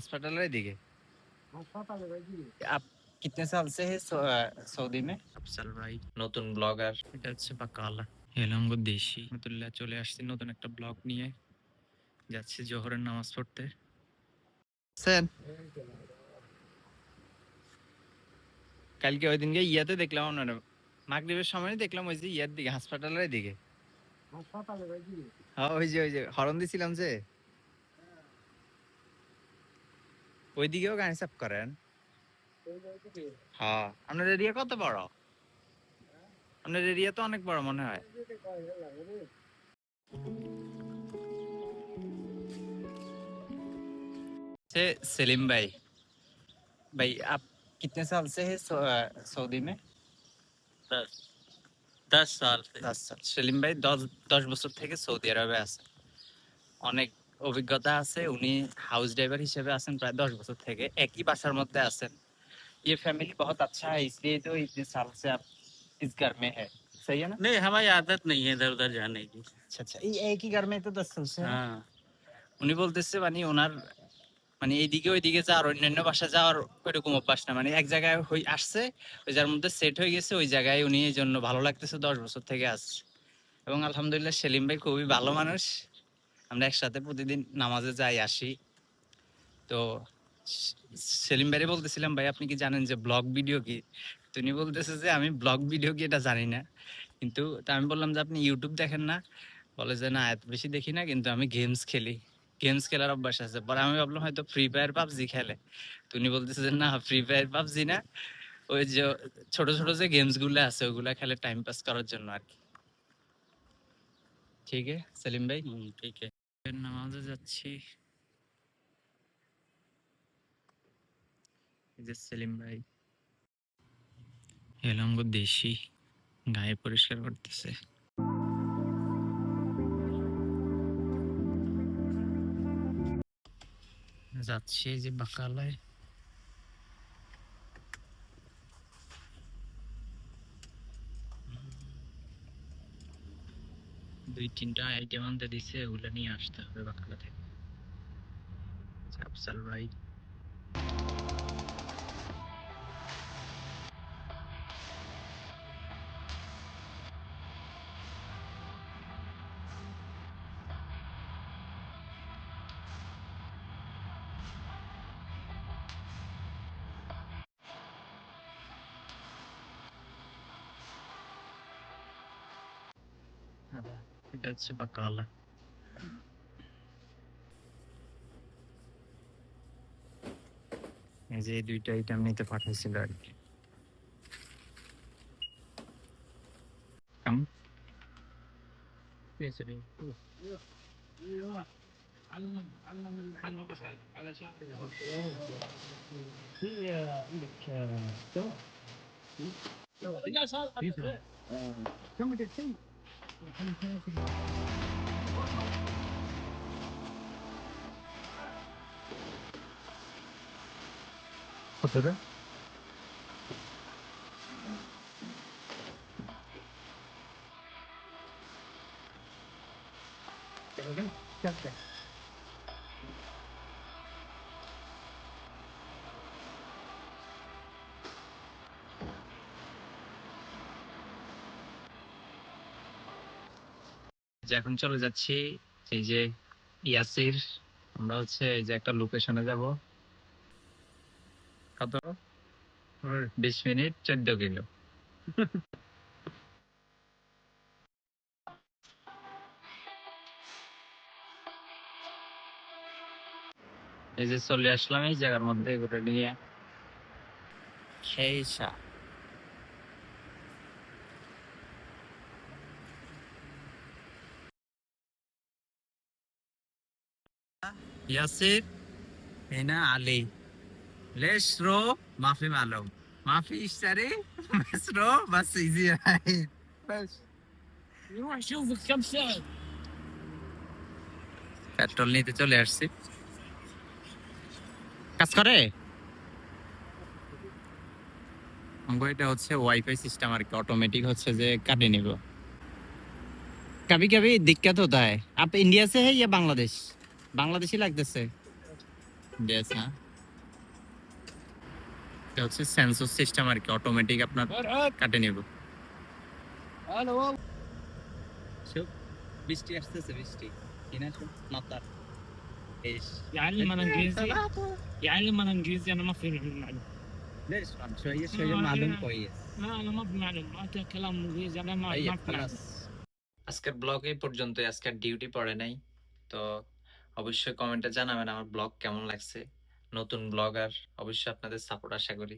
अस्पताल दिखे आप कितने साल से है সৌদি में আফসাল ভাই নতুন ব্লগার এটা হচ্ছে বাকালা এলাঙ্গো দেশি আলহামদুলিল্লাহ চলে আসছি নতুন একটা ব্লগ নিয়ে যাচ্ছি জোহরের নামাজ পড়তে সেন কালকে ওই দিনকে ইয়াতে দেখলাম আপনারা মাগরিবের সময় দেখলাম ওই যে ইয়ার দিকে হাসপাতালের দিকে হ্যাঁ ওই যে হরন দিছিলাম যে ওই দিকেও গাড়ি সাফ করেন হ্যাঁ আপনার এরিয়া কত বড় আপনার এরিয়া তো অনেক বড় মনে হয় से सलीम भाई भाई आप कितने साल से है सऊदी में 10 साल से 10 साल সেলিম ভাই 10 বছর থেকে সৌদি আরবে আছে অনেক অভিজ্ঞতা আছে উনি হাউস ড্রাইভার হিসেবে আছেন প্রায় 10 বছর থেকে একই বাসার মধ্যে আছেন ये फैमिली बहुत अच्छा है इसलिए तो इतने साल से आप इस घर में है सही है ना नहीं, हमारी आदत नहीं है इधर उधर जाने की। अच्छा अच्छा ये एक ही घर में तो 10 साल से है हाँ, উনি বলতেছে মানে ওনার মানে এইদিকে ওইদিকে যাওয়ার অন্যান্য বাসা যাওয়ার ওইরকম অভ্যাস না মানে এক জায়গায় হই আসছে ওই যার মধ্যে সেট হয়ে গেছে ওই জায়গায় উনি এই জন্য ভালো লাগতেছে 10 বছর থেকে আসছে এবং আলহামদুলিল্লাহ সেলিম ভাই খুবই ভালো মানুষ আমরা একসাথে প্রতিদিন নামাজে যাই আসি তো সেলিম ভাই বলতেছিলাম ভাই আপনি কি জানেন যে ব্লগ ভিডিও কি তিনি বলতেছে যে আমি ব্লগ ভিডিও কি এটা জানি না কিন্তু তা আমি বললাম যে আপনি ইউটিউব দেখেন না বলে যে না এত বেশি দেখি না কিন্তু আমি গেমস খেলি গেমস খেলার অভ্যাস আছে পরে আমি ভাবলাম হয়তো ফ্রি ফায়ার পাবজি খেলে তো উনি বলতেছে যে না ফ্রি ফায়ার পাবজি না ওই যে ছোট ছোট যে গেমস গুলো আছে ওগুলা খেলে টাইম পাস করার জন্য আর কি ঠিক আছে সেলিম ভাই ठीक है। নামাজে যাচ্ছি এই যে সেলিম ভাই এলাম গো দেশি গায়ে পরিষ্কার করতেছে যাচ্ছি এই যে বাকালায় দুই তিনটা আইটেম আনতে দিছে ওগুলো নিয়ে আসতে হবে বাকালা থেকে আফসাল ভাই এটা হচ্ছে বাকালা এই যে এই দুইটা আইটেম নিতে পাঠাইছিল আর কি কাম কতটা যে এখন চলে যাচ্ছি এই যে ইয়াসির আমরা হচ্ছে এই যে একটা লোকেশনে যাব কত 20 মিনিট 14 কিলো এই যে চলে আসলাম এই জায়গার মধ্যে ঘুরে নিয়ে খেয়েছা ياسر هنا علي ليش رو ما في معلوم ما في يشتري بس رو بس يزيد بس يروح يشوفك كم سعر পেট্রোল নিতে চলে আসছি কাজ করে এটা হচ্ছে ওয়াইফাই সিস্টেম আর কি অটোমেটিক হচ্ছে যে কাটে নিব कभी कभी दिक्कत होता है आप इंडिया से है या बांग्लादेश बांग्लादेशी लगते से जैसा এটা হচ্ছে সেন্সর সিস্টেম আর কি, অটোমেটিক আপনার কাটে নেব। شوف বৃষ্টি আসতেছে, বৃষ্টি هنا شوف مطر ايش يعلم انا انجليزي يعلم انا انجليزي انا ما في معلوم ليش شويه شويه معلوم كويس لا انا ما في معلوم انت كلام انجليزي انا ما طيب ما في خلاص। معلوم আজকের ব্লগ এই পর্যন্তই, আজকের ডিউটি পড়ে নাই। তো অবশ্যই কমেন্টে জানাবেন আমার ব্লগ কেমন লাগছে। নতুন ব্লগার, অবশ্যই আপনাদের সাপোর্ট আশা করি।